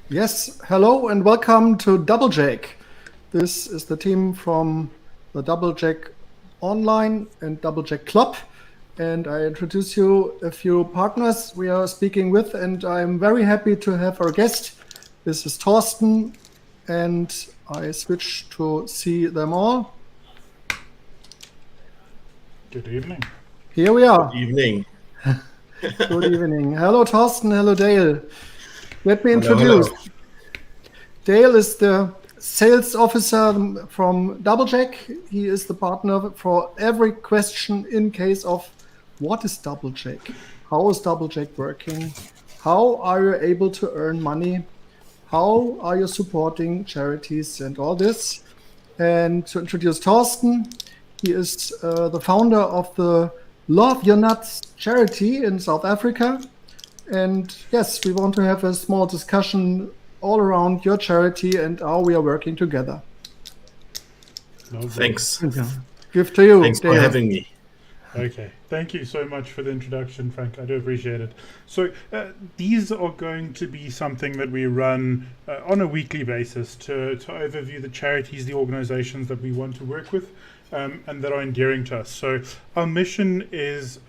Yes, hello and welcome to doublejack. This is the team from the doublejack online and doublejack club. And I introduce you a few partners we are speaking with, and I'm very happy to have our guest. This is Torsten, and I switch to see them all. Good evening. Here we are. Good evening. Good evening. Hello, Torsten. Hello, Dale. Let me Hello, introduce. hello. Dale is the sales officer from doublejack. He is the partner for every question in case of what is doublejack? How is doublejack working? How are you able to earn money? How are you supporting charities and all this? And to introduce Torsten, he is the founder of the Love Your Nuts charity in South Africa. And yes, we want to have a small discussion all around your charity and how we are working together. Thanks. Give to you. Thanks Dale. for having me. Okay, thank you so much for the introduction, Frank. I do appreciate it. So these are going to be something that we run on a weekly basis to overview the charities, the organizations that we want to work with and that are endearing to us. So our mission is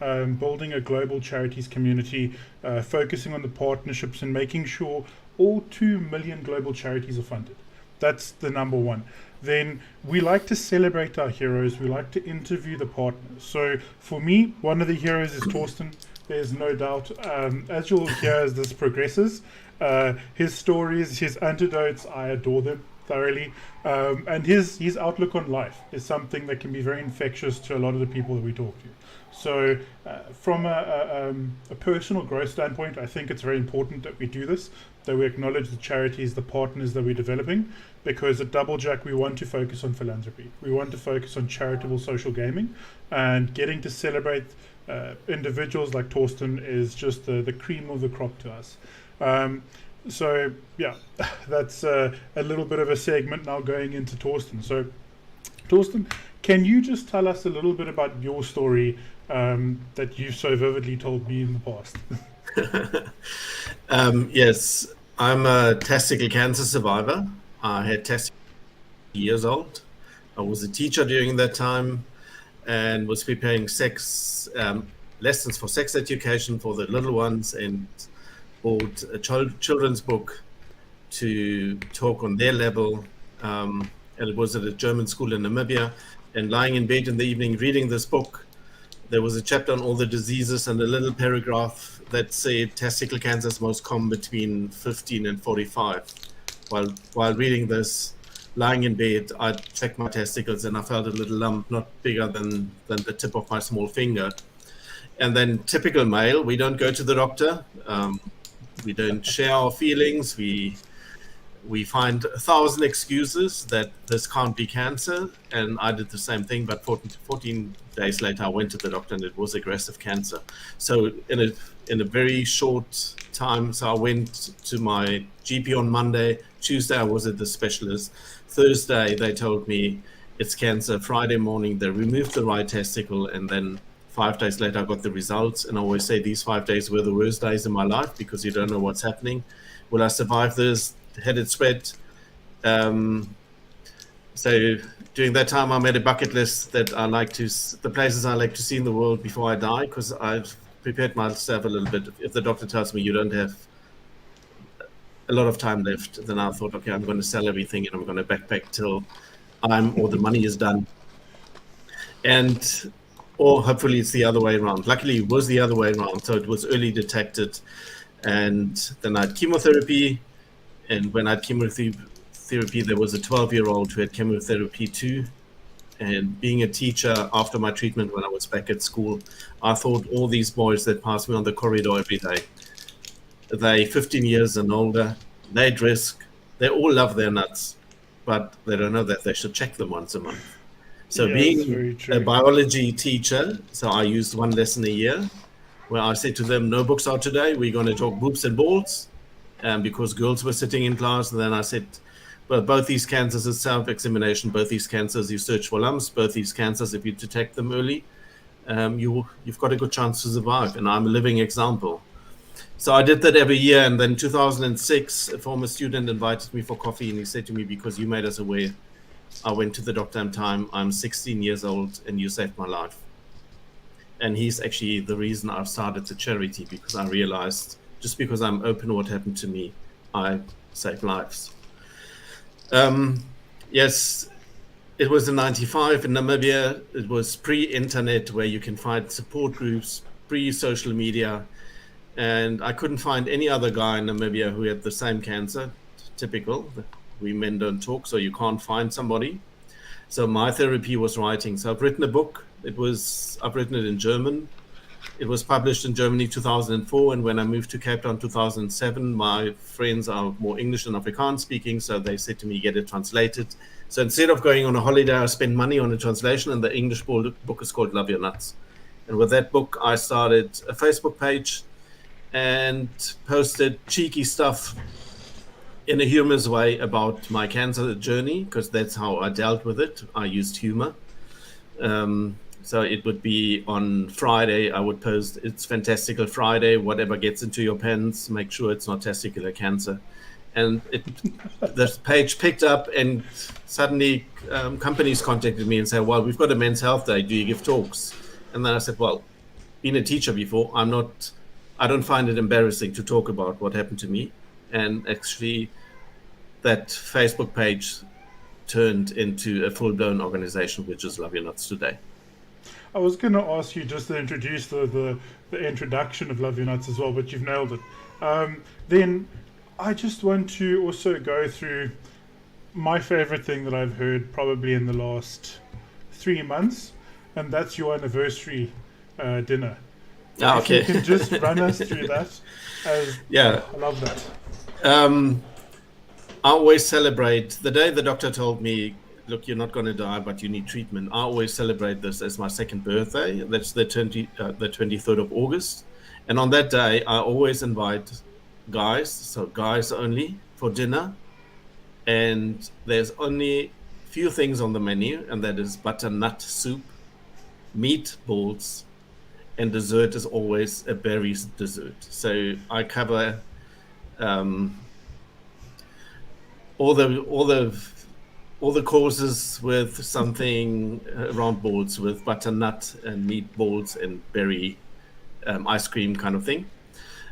building a global charities community, focusing on the partnerships and making sure all 2 million global charities are funded. That's the number one. Then we like to celebrate our heroes. We like to interview the partners. So for me, one of the heroes is Torsten. There's no doubt. As you'll hear as this progresses, his stories, his anecdotes, I adore them thoroughly. And his outlook on life is something that can be very infectious to a lot of the people that we talk to. So from a personal growth standpoint, I think it's very important that we do this, that we acknowledge the charities, the partners that we're developing, because at doublejack we want to focus on philanthropy. We want to focus on charitable social gaming, and getting to celebrate individuals like Torsten is just the cream of the crop to us. So yeah, that's a little bit of a segment now going into Torsten. So Torsten, can you just tell us a little bit about your story that you've so vividly told me in the past? Yes, I'm a testicle cancer survivor. I had testicles years old. I was a teacher during that time and was preparing sex lessons for sex education for the little ones, and bought a children's book to talk on their level. And it was at a German school in Namibia. And lying in bed in the evening reading this book, there was a chapter on all the diseases and a little paragraph that said testicle cancer is most common between 15 and 45. While reading this, lying in bed, I checked my testicles and I felt a little lump, not bigger than the tip of my small finger. And then typical male, we don't go to the doctor. We don't share our feelings. We find 1,000 excuses that this can't be cancer. And I did the same thing, but 14 days later, I went to the doctor and it was aggressive cancer. So in a very short time, so I went to my GP on Monday. Tuesday, I was at the specialist. Thursday, they told me it's cancer. Friday morning, they removed the right testicle, and then 5 days later, I got the results. And I always say these 5 days were the worst days in my life because you don't know what's happening. Will I survive this? Headed sweat. So during that time, I made a bucket list that the places I like to see in the world before I die, because I've prepared myself a little bit. If the doctor tells me you don't have a lot of time left, then I thought, okay, I'm going to sell everything and I'm going to backpack till the money is done. Or hopefully it's the other way around. Luckily, it was the other way around, so it was early detected. And then I had chemotherapy. And when I had chemotherapy, there was a 12-year-old who had chemotherapy too. And being a teacher after my treatment when I was back at school, I thought all these boys that pass me on the corridor every day, they're 15 years and older, they risk, they all love their nuts, but they don't know that they should check them once a month. So Yeah, being a biology teacher, so I used one lesson a year where I said to them, no books out today, we're going to talk boobs and balls. Because girls were sitting in class, and then I said, well, both these cancers is self-examination, both these cancers you search for lumps, both these cancers, if you detect them early, you've got a good chance to survive, and I'm a living example. So I did that every year, and then 2006, a former student invited me for coffee, and he said to me, because you made us aware, I went to the doctor in time, I'm 16 years old, and you saved my life. And he's actually the reason I've started the charity, because I realized just because I'm open what happened to me, I save lives. Yes, it was in 95 in Namibia. It was pre-internet, where you can find support groups, pre-social media. And I couldn't find any other guy in Namibia who had the same cancer. Typical. We men don't talk, so you can't find somebody. So my therapy was writing. So I've written a book. I've written it in German. It was published in Germany 2004. And when I moved to Cape Town 2007, my friends are more English and Afrikaans speaking. So they said to me, get it translated. So instead of going on a holiday, I spent money on a translation. And the English book is called Love Your Nuts. And with that book, I started a Facebook page and posted cheeky stuff in a humorous way about my cancer journey, because that's how I dealt with it. I used humor. So it would be on Friday, I would post, it's Fantastical Friday, whatever gets into your pants, make sure it's not testicular cancer. And the page picked up, and suddenly companies contacted me and said, well, we've got a Men's Health Day, do you give talks? And then I said, well, being a teacher before, I don't find it embarrassing to talk about what happened to me. And actually, that Facebook page turned into a full-blown organization, which is Love Your Nuts today. I was going to ask you just to introduce the introduction of Love Your Nuts as well, but you've nailed it. Then I just want to also go through my favorite thing that I've heard probably in the last 3 months, and that's your anniversary dinner. Okay. If you can just run us through that. Yeah. I love that. I always celebrate the day the doctor told me, look, you're not going to die, but you need treatment. I always celebrate this as my second birthday. That's the 23rd of August. And on that day, I always invite guys, so guys only, for dinner. And there's only few things on the menu, and that is butternut soup, meatballs, and dessert is always a berries dessert. So I cover all the courses with something around balls, with butternut and meatballs and berry ice cream kind of thing.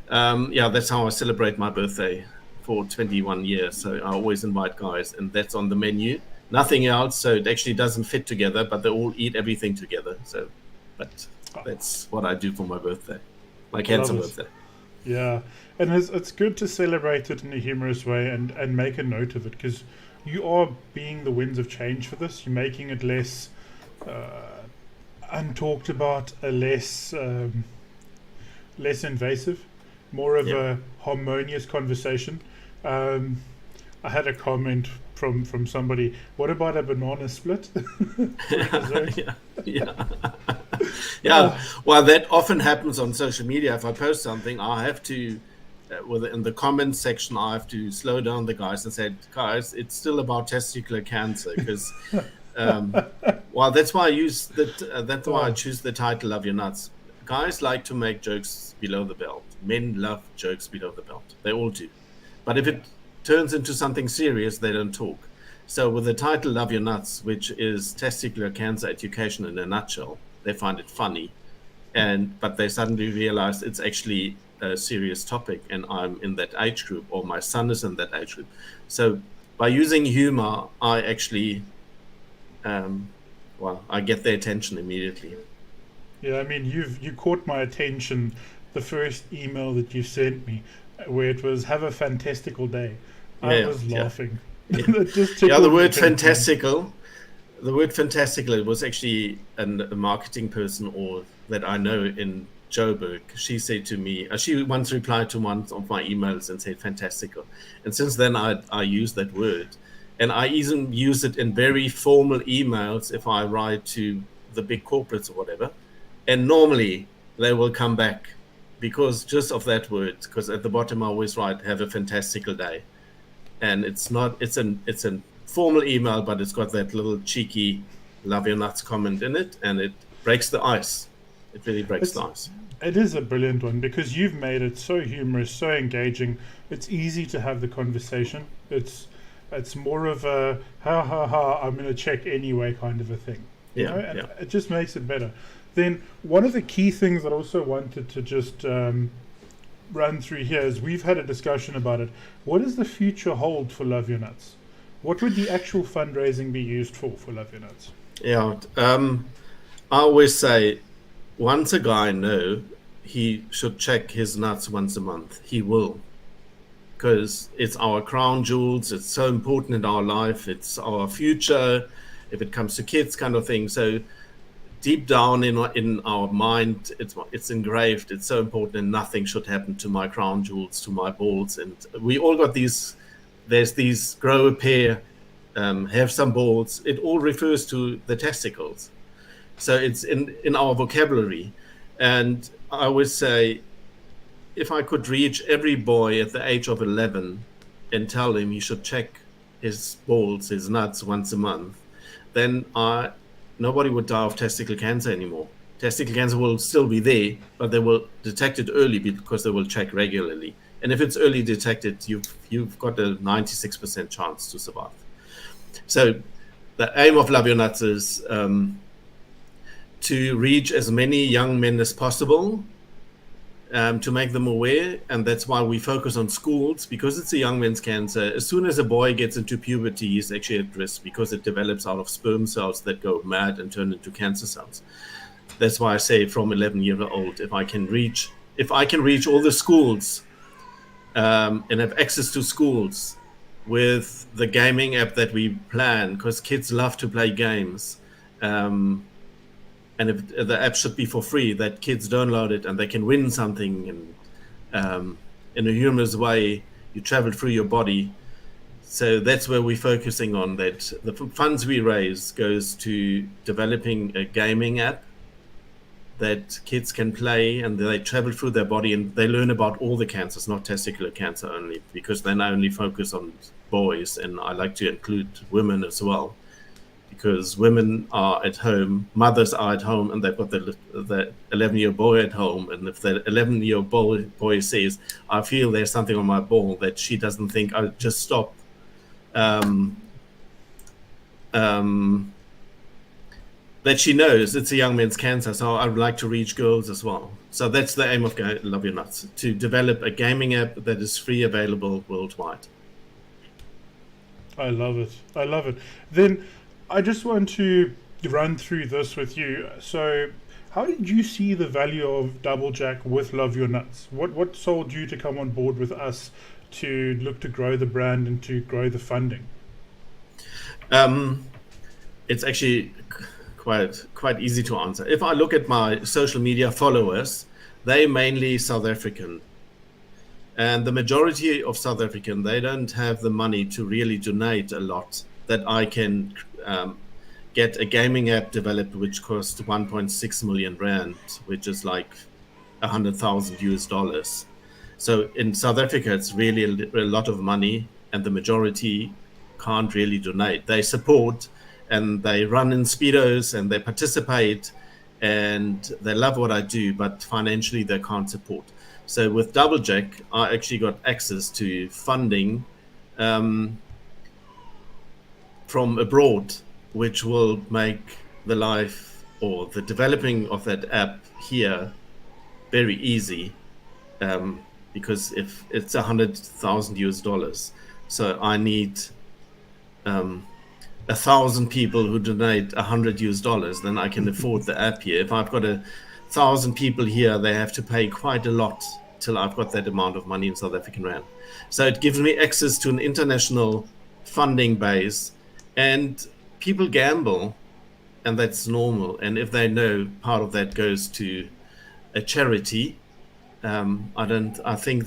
That's how I celebrate my birthday for 21 years. So I always invite guys, and that's on the menu. Nothing else. So it actually doesn't fit together, but they all eat everything together. So, but that's what I do for my birthday, my cancer birthday. Yeah, and it's good to celebrate it in a humorous way and make a note of it, because you are being the winds of change for this. You're making it less untalked about, less invasive, more of a harmonious conversation. I had a comment from somebody, what about a banana split? Well, that often happens on social media. If I post something, I have to, in the comments section, I have to slow down the guys and say, guys, it's still about testicular cancer, because that's why I use that's why I choose the title Love Your Nuts. Guys like to make jokes below the belt. Men love jokes below the belt. They all do. But if it turns into something serious, they don't talk. So with the title Love Your Nuts, which is testicular cancer education in a nutshell, they find it funny, but they suddenly realize it's actually a serious topic, and I'm in that age group, or my son is in that age group. So by using humor, I actually, I get their attention immediately. Yeah, I mean, you caught my attention the first email that you sent me, where it was "Have a fantastical day." I was laughing. The word fantastical. The word fantastical, it was actually a marketing person that I know in Joburg. She said to me, she once replied to one of my emails and said fantastical. And since then I use that word. And I even use it in very formal emails if I write to the big corporates or whatever. And normally they will come back because just of that word, because at the bottom I always write, have a fantastical day. And it's a formal email, but it's got that little cheeky Love Your Nuts comment in it, and it breaks the ice. It really breaks the ice. It is a brilliant one because you've made it so humorous, so engaging. It's easy to have the conversation. It's more of a ha ha ha, I'm going to check anyway kind of a thing. You know, and it just makes it better. Then one of the key things that I also wanted to just run through here is we've had a discussion about it. What does the future hold for Love Your Nuts? What would the actual fundraising be used for Love Your Nuts? Yeah, I always say, once a guy knows he should check his nuts once a month, he will. Because it's our crown jewels, it's so important in our life, it's our future, if it comes to kids kind of thing. So deep down in our mind, it's engraved, it's so important, and nothing should happen to my crown jewels, to my balls. And we all got there's these grow a pair, have some balls. It all refers to the testicles. So it's in our vocabulary. And I always say, if I could reach every boy at the age of 11 and tell him he should check his balls, his nuts once a month, then nobody would die of testicle cancer anymore. Testicle cancer will still be there, but they will detect it early because they will check regularly. And if it's early detected, you've got a 96% chance to survive. So the aim of Love Your Nuts is to reach as many young men as possible, to make them aware. And that's why we focus on schools, because it's a young man's cancer. As soon as a boy gets into puberty, he's actually at risk because it develops out of sperm cells that go mad and turn into cancer cells. That's why I say from 11 years old, if I can reach all the schools and have access to schools with the gaming app that we plan, because kids love to play games. And if the app should be for free, that kids download it and they can win something. And in a humorous way, you travel through your body. So that's where we're focusing on. That the funds we raise goes to developing a gaming app that kids can play, and they travel through their body and they learn about all the cancers, not testicular cancer only, because then I only focus on boys, and I like to include women as well. Because women are at home, mothers are at home, and they've got the 11-year-old boy at home. And if the 11-year-old boy says, I feel there's something on my ball, that she doesn't think, I'll just stop. That she knows it's a young man's cancer. So I would like to reach girls as well. So that's the aim of Love Your Nuts, to develop a gaming app that is free, available worldwide. I love it. I love it. Then I just want to run through this with you. So how did you see the value of doublejack with Love Your Nuts? What sold you to come on board with us to look to grow the brand and to grow the funding? It's actually quite easy to answer. If I look at my social media followers, they're mainly South African. And the majority of South African, they don't have the money to really donate a lot that I can get a gaming app developed, which costs 1.6 million rand, which is like $100,000. So in South Africa, it's really a lot of money, and the majority can't really donate. They support, and they run in Speedos, and they participate, and they love what I do, but financially they can't support. So with doublejack, I actually got access to funding from abroad, which will make the life or the developing of that app here very easy, because if it's $100,000, so I need 1,000 people who donate $100, then I can afford the app here. If I've got 1,000 people here, they have to pay quite a lot till I've got that amount of money in South African rand. So it gives me access to an international funding base. And people gamble, and that's normal. And if they know part of that goes to a charity, I think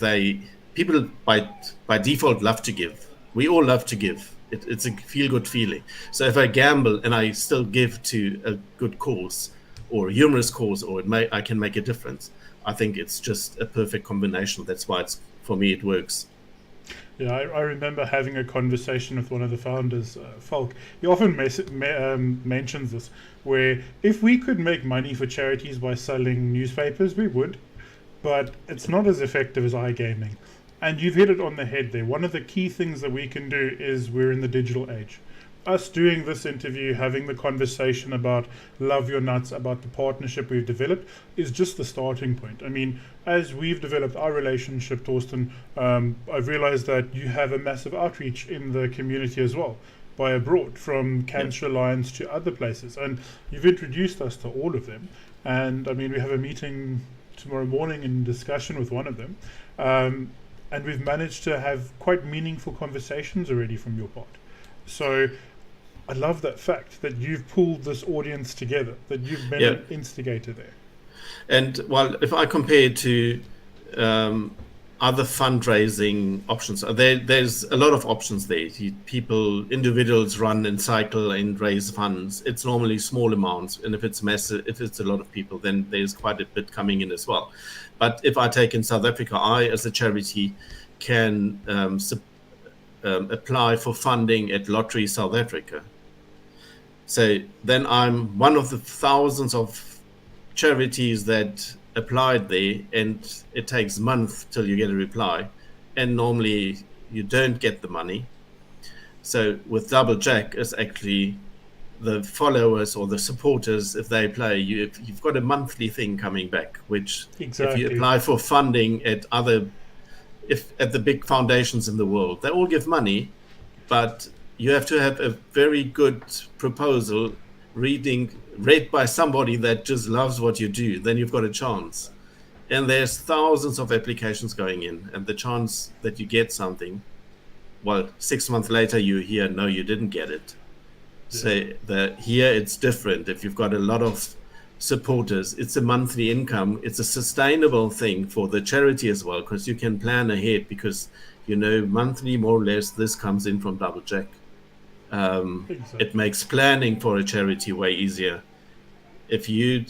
people by default love to give. We all love to give. It's a feel-good feeling. So if I gamble and I still give to a good cause or a humorous cause, or I can make a difference, I think it's just a perfect combination. That's why for me it works. Yeah, I remember having a conversation with one of the founders, Falk. He often mentions this, where if we could make money for charities by selling newspapers, we would, but it's not as effective as iGaming. And you've hit it on the head there. One of the key things that we can do is we're in the digital age. Us doing this interview, having the conversation about Love Your Nuts, about the partnership we've developed, is just the starting point. I mean, as we've developed our relationship, Torsten, I've realized that you have a massive outreach in the community as well, by abroad, from Cancer Alliance to other places. And you've introduced us to all of them. And I mean, we have a meeting tomorrow morning in discussion with one of them. And we've managed to have quite meaningful conversations already from your part. So I love that fact that you've pulled this audience together, that you've been an instigator there. And well, if I compare it to other fundraising options, there's a lot of options there. Individuals run and cycle and raise funds. It's normally small amounts, and if it's massive, if it's a lot of people, then there's quite a bit coming in as well. But if I take in South Africa, I as a charity can apply for funding at Lottery South Africa. So then I'm one of the thousands of charities that applied there, and it takes a month till you get a reply, and normally you don't get the money. So with doublejack, it's actually the followers or the supporters, if they play, you've got a monthly thing coming back, which exactly. If you apply for funding at the big foundations in the world, they all give money, but you have to have a very good proposal read by somebody that just loves what you do, then you've got a chance. And there's thousands of applications going in, and the chance that you get something, well, 6 months later you hear, no, you didn't get it. Yeah. So here it's different. If you've got a lot of supporters, it's a monthly income. It's a sustainable thing for the charity as well, because you can plan ahead, because you know monthly, more or less, this comes in from doublejack. Exactly. It makes planning for a charity way easier. If you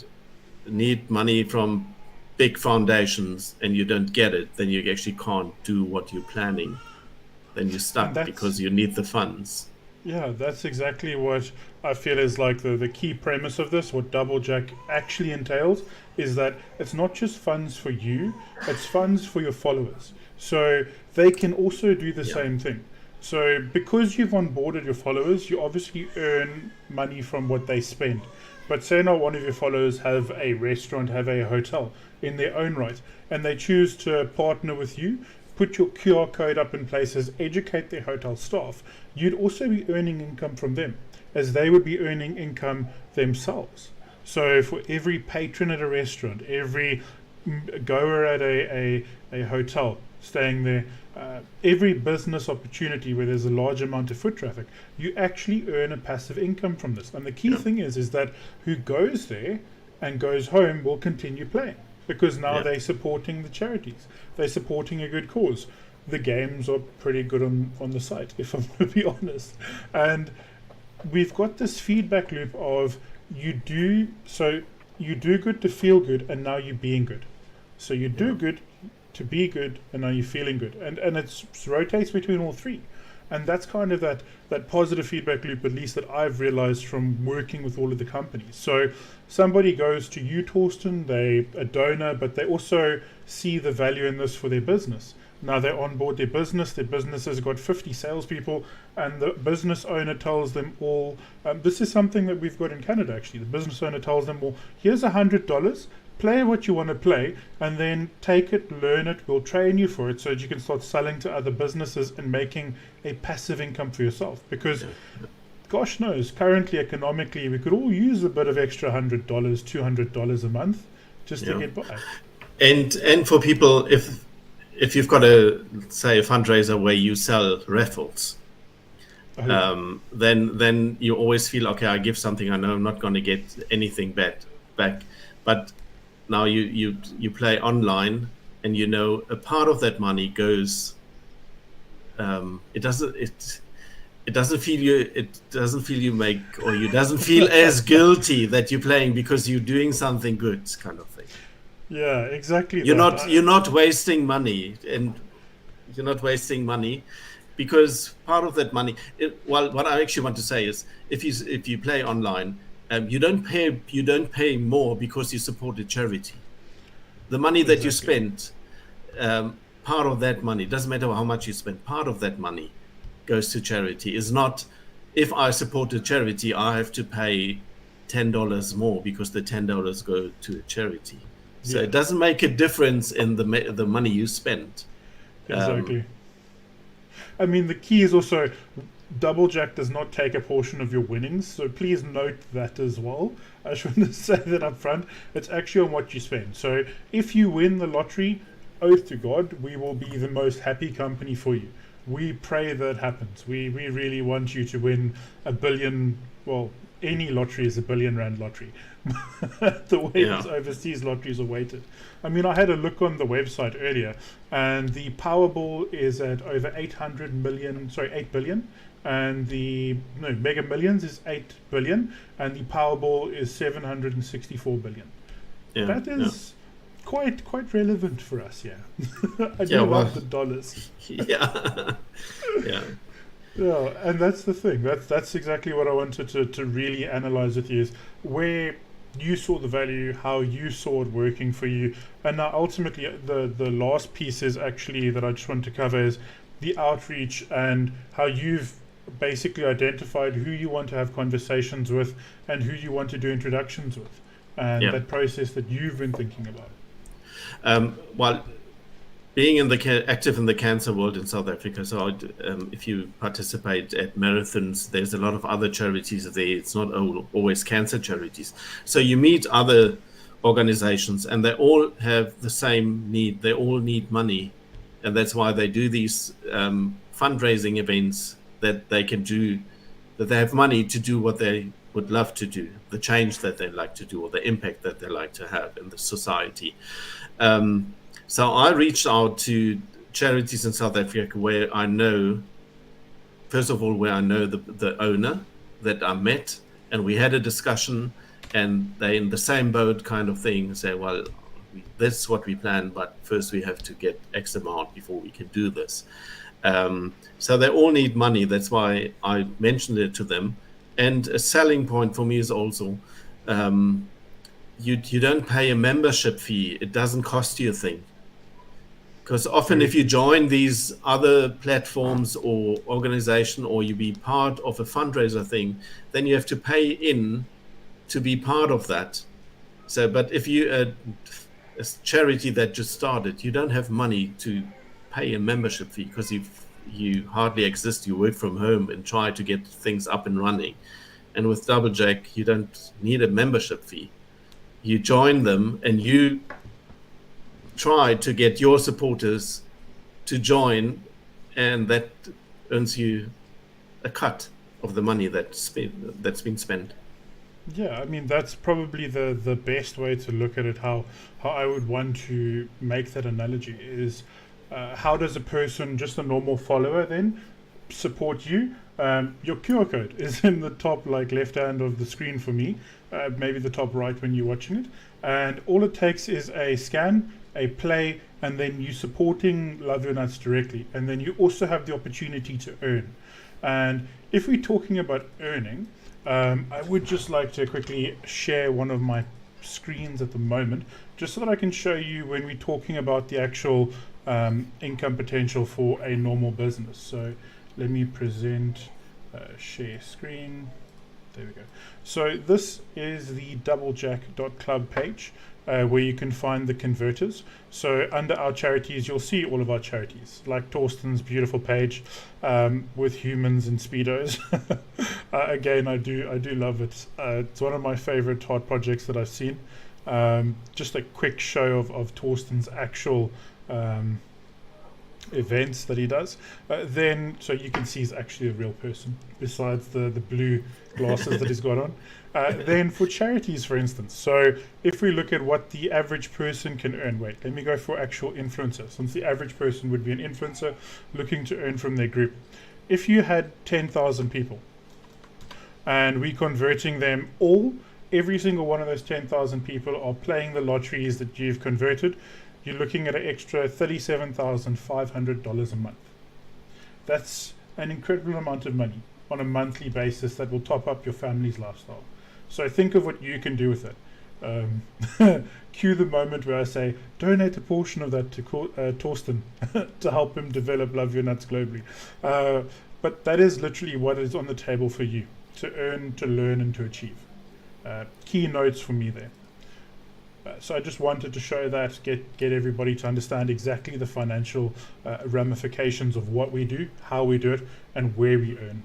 need money from big foundations and you don't get it, then you actually can't do what you're planning. Then you're stuck because you need the funds. Yeah, that's exactly what I feel is like the key premise of this. What doublejack actually entails is that it's not just funds for you, it's funds for your followers. So they can also do the same thing. So because you've onboarded your followers, you obviously earn money from what they spend. But say now one of your followers have a restaurant, have a hotel in their own right, and they choose to partner with you, put your QR code up in places, educate their hotel staff, you'd also be earning income from them, as they would be earning income themselves. So for every patron at a restaurant, every goer at a hotel staying there, every business opportunity where there's a large amount of foot traffic, you actually earn a passive income from this. And the key thing is that who goes there and goes home will continue playing, because now they're supporting the charities, they're supporting a good cause. The games are pretty good on the site, if I'm going to be honest. And we've got this feedback loop of you do good to feel good, and now you're being good. So you do good to be good, and now you're feeling good, and it rotates between all three. And that's kind of that positive feedback loop, at least that I've realized from working with all of the companies. So somebody goes to you, Torsten, they're a donor, but they also see the value in this for their business. Now they onboard their business has got 50 salespeople, and the business owner tells them all, this is something that we've got in Canada actually, the business owner tells them, well, here's $100, play what you want to play, and then take it, learn it, we'll train you for it so that you can start selling to other businesses and making a passive income for yourself. Because gosh knows, currently economically, we could all use a bit of extra $100, $200 a month just to get by. And for people, if you've got a fundraiser where you sell raffles, then you always feel, okay, I give something, I know I'm not going to get anything back. But now you play online, and you know a part of that money goes. It doesn't feel you make, or you doesn't feel as guilty that you're playing because you're doing something good, kind of thing. Yeah, exactly. You're not wasting money, and you're not wasting money, because part of that money. Well, what I actually want to say is, if you play online, you don't pay more because you support a charity. The money that you spent, part of that money, doesn't matter how much you spend, part of that money goes to charity. Is not, if I support a charity, I have to pay $10 more because the $10 go to a charity. So it doesn't make a difference in the money you spend. Exactly. I mean, the key is also, doublejack does not take a portion of your winnings, so please note that as well. I just want to say that up front. It's actually on what you spend. So if you win the lottery, oath to God, we will be the most happy company for you. We pray that happens. We really want you to win $1 billion. Well, any lottery is $1 billion rand lottery. The way these overseas lotteries are weighted. I mean, I had a look on the website earlier, and the Powerball is at over 8 billion, and the Mega Millions is 8 billion, and the Powerball is 764 billion. That is quite relevant for us. I do love the dollars. Yeah. Yeah, and that's the thing. That's exactly what I wanted to really analyze with you, is where you saw the value, how you saw it working for you. And now ultimately the last piece is actually that I just want to cover is the outreach, and how you've basically identified who you want to have conversations with and who you want to do introductions with, and that process that you've been thinking about. Well, being active in the cancer world in South Africa, so if you participate at marathons, there's a lot of other charities there. It's not always cancer charities. So you meet other organizations, and they all have the same need. They all need money, and that's why they do these fundraising events, that they can do, that they have money to do what they would love to do, the change that they like to do, or the impact that they like to have in the society. So I reached out to charities in South Africa where I know, first of all, where I know the owner that I met, and we had a discussion, and they in the same boat kind of thing, say, well, this is what we plan, but first we have to get X amount before we can do this. So they all need money. That's why I mentioned it to them. And a selling point for me is also, you don't pay a membership fee. It doesn't cost you a thing. Because often if you join these other platforms or organization, or you be part of a fundraiser thing, then you have to pay in to be part of that. So, but if you a charity that just started, you don't have money to pay a membership fee, because you hardly exist. You work from home and try to get things up and running. And with doublejack, you don't need a membership fee. You join them and you try to get your supporters to join, and that earns you a cut of the money that's been spent. Yeah, I mean, that's probably the best way to look at it. How I would want to make that analogy is, how does a person, just a normal follower, then support you? Your QR code is in the top left hand of the screen for me, maybe the top right when you're watching it, and all it takes is a scan, a play, and then you supporting Love Your Nuts directly, and then you also have the opportunity to earn. And if we're talking about earning, I would just like to quickly share one of my screens at the moment, just so that I can show you when we're talking about the actual income potential for a normal business. So let me present share screen. There we go. So this is the doublejack.club page, where you can find the converters. So under our charities, you'll see all of our charities, like Torsten's beautiful page with humans and speedos. Again, I do love it. It's one of my favorite art projects that I've seen. Just a quick show of Torsten's actual events that he does. Then, so you can see he's actually a real person, besides the blue glasses that he's got on. Then for charities, for instance, so if we look at what the average person can earn, let me go for actual influencers, since the average person would be an influencer looking to earn from their group. If you had 10,000 people and we converting them all, every single one of those 10,000 people are playing the lotteries that you've converted, you're looking at an extra $37,500 a month. That's an incredible amount of money on a monthly basis that will top up your family's lifestyle. So think of what you can do with it. Cue the moment where I say, donate a portion of that to Torsten to help him develop Love Your Nuts globally. But that is literally what is on the table for you to earn, to learn, and to achieve. Key notes for me there. So I just wanted to show that, get everybody to understand exactly the financial ramifications of what we do, how we do it, and where we earn.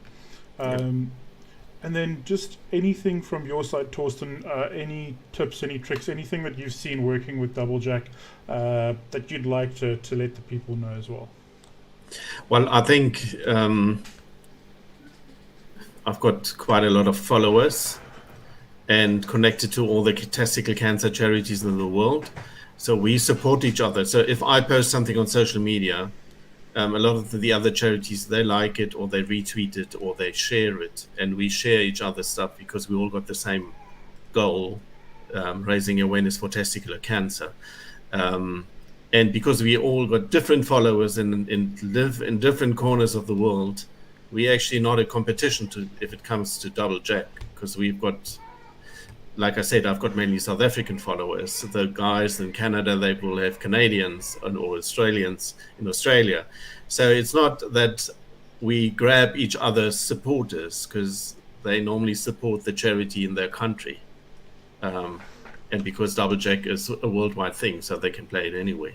And then just anything from your side, Torsten, any tips, any tricks, anything that you've seen working with doublejack that you'd like to let the people know as well? Well, I think I've got quite a lot of followers and connected to all the testicle cancer charities in the world. So we support each other. So if I post something on social media, a lot of the other charities, they like it or they retweet it or they share it, and we share each other's stuff because we all got the same goal, raising awareness for testicular cancer. And because we all got different followers and live in different corners of the world, we actually not a competition if it comes to doublejack, because we've got, like I said, I've got mainly South African followers. The guys in Canada, they will have Canadians or Australians in Australia. So it's not that we grab each other's supporters, because they normally support the charity in their country. And because doublejack is a worldwide thing, so they can play it anywhere.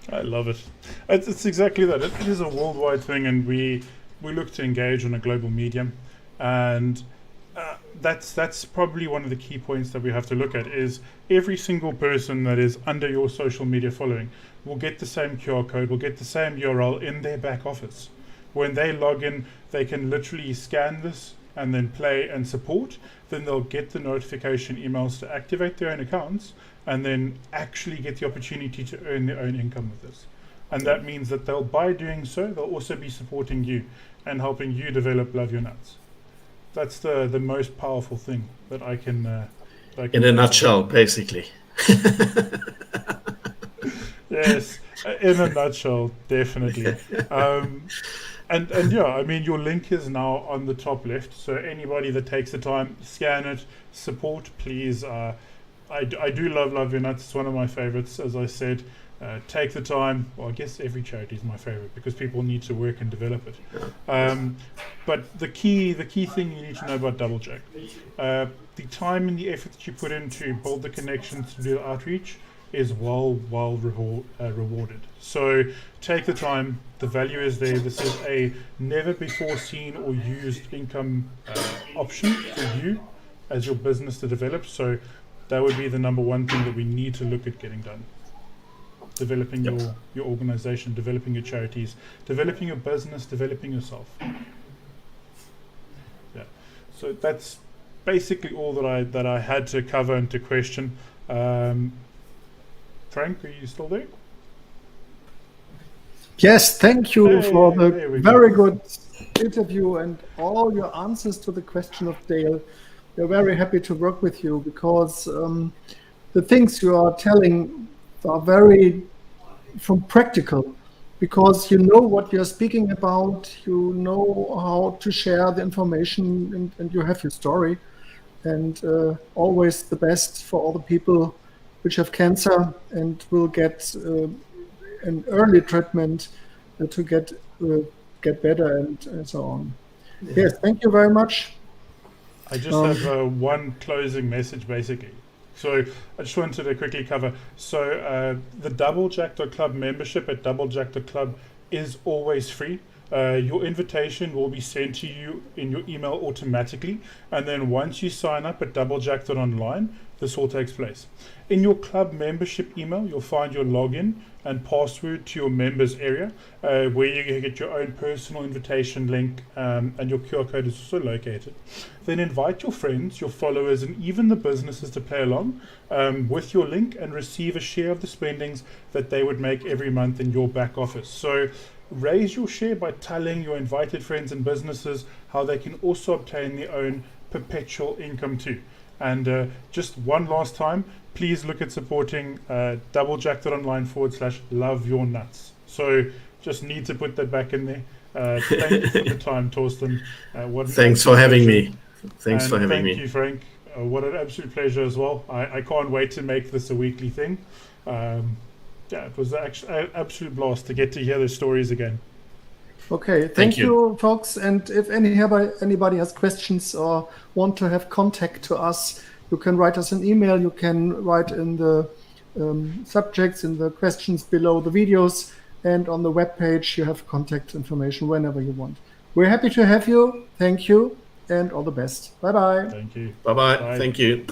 I love it. It's exactly that. It is a worldwide thing, and we look to engage on a global medium. And that's probably one of the key points that we have to look at, is every single person that is under your social media following will get the same QR code, will get the same URL in their back office. When they log in, they can literally scan this and then play and support. Then they'll get the notification emails to activate their own accounts and then actually get the opportunity to earn their own income with this. And that means that by doing so, they'll also be supporting you and helping you develop Love Your Nuts. That's the most powerful thing that I can in a nutshell, basically. Yes, in a nutshell, definitely. And yeah, I mean, your link is now on the top left. So anybody that takes the time, scan it, support, please. I do love Your Nuts. It's one of my favorites, as I said. Take the time. Well, I guess every charity is my favorite because people need to work and develop it. But the key thing you need to know about doublejack, the time and the effort that you put in to build the connections, to do the outreach, is well rewarded. So take the time. The value is there. This is a never before seen or used income option for you as your business to develop. So that would be the number one thing that we need to look at getting done. Developing your organization, developing your charities, developing your business, developing yourself. Yeah. So that's basically all that I had to cover and to question. Frank, are you still there? Yes, thank you for the very good interview and all your answers to the question of Dale. We're very happy to work with you because the things you are telling are very practical, because you know what you're speaking about, you know how to share the information, and you have your story. And always the best for all the people which have cancer and will get an early treatment to get better and so on. Yeah. Yes, thank you very much. I just have one closing message, basically. So I just wanted to quickly cover. So the doublejack.club membership at doublejack.club is always free. Your invitation will be sent to you in your email automatically. And then once you sign up at doublejack.online, this all takes place. In your club membership email, you'll find your login and password to your members area, where you get your own personal invitation link, and your QR code is also located. Then invite your friends, your followers, and even the businesses to play along with your link and receive a share of the spendings that they would make every month in your back office. So raise your share by telling your invited friends and businesses how they can also obtain their own perpetual income too. And just one last time, please look at supporting doublejack.online/love-your-nuts. So just need to put that back in there. Thank you for the time, Torsten. Thanks for having me. Thanks for having thank me. Thank you, Frank. What an absolute pleasure as well. I can't wait to make this a weekly thing. It was actually an absolute blast to get to hear those stories again. Okay, thank you, folks. And if anybody has questions or want to have contact to us, you can write us an email. You can write in the subjects, in the questions below the videos, and on the webpage you have contact information whenever you want. We're happy to have you. Thank you, and all the best. Bye-bye. Thank you. Bye-bye. Thank you.